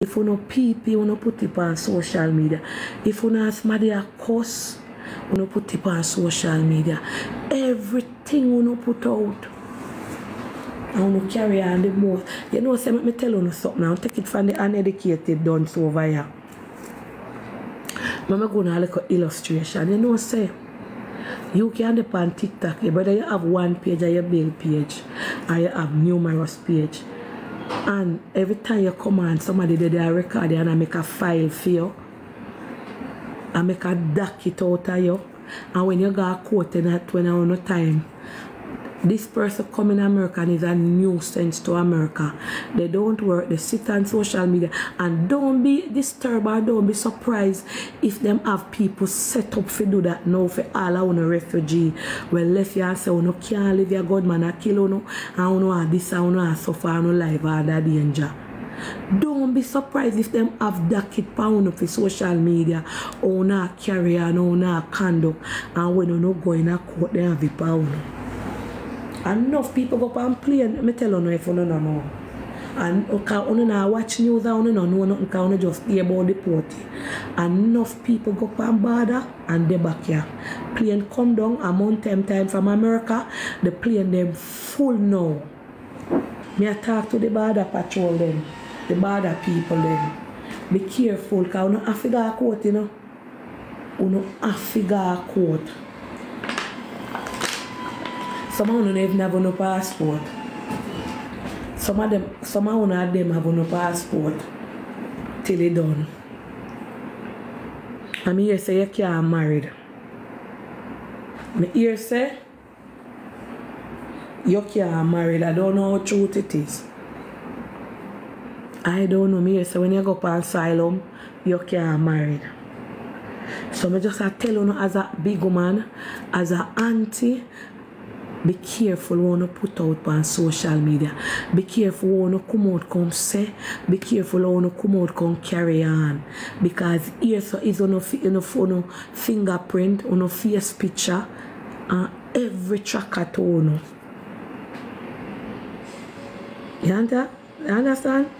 If you know people, you know put it on social media. If you know somebody a cuss, you know put it on social media. Everything you know put out. And you know carry on the most. You know, say, let me tell you something now. Take it from the uneducated dunce over here. I'm going to look at illustration. You know, say, you can depend on TikTok. Whether you have one page or your build page, or you have numerous page. And every time you come on, somebody did a record and I make a file for you. I make a doc it out of you. And when you got caught in that, when I have no time, this person come in America and is a nuisance to America. They don't work, they sit on social media. And don't be disturbed or don't be surprised if them have people set up to do that now for all our refugee. Well, left you and say, you can't leave your God man and kill you, and you have this and you suffer and you life under danger. Don't be surprised if them have docket pound for social media or not carry on or not conduct, and when you not go in a court, they have a pound. Enough people go up and play, let me tell you if you don't know. And you don't watch news and you don't know nothing because you just hear about the party. Enough people go up and border and they back here. Plane come down a month time from America, the plane them full now. Me I talk to the border patrol them, the border people them. Be careful because you don't have to go to court, you know. You don't have to go to court. Some of them even have no passport. Some of them have no passport till they done. I mean, you say you can't married. I hear say you can't married. I don't know how true it is. I don't know. Me say when you go up on asylum, you can't married. So I just tell you as a big woman, as an auntie, be careful when you put out on social media. Be careful when you come out come say. Be careful when you come out come carry on. Because here so is on your fingerprint, on your face picture, and every tracker to you. You understand?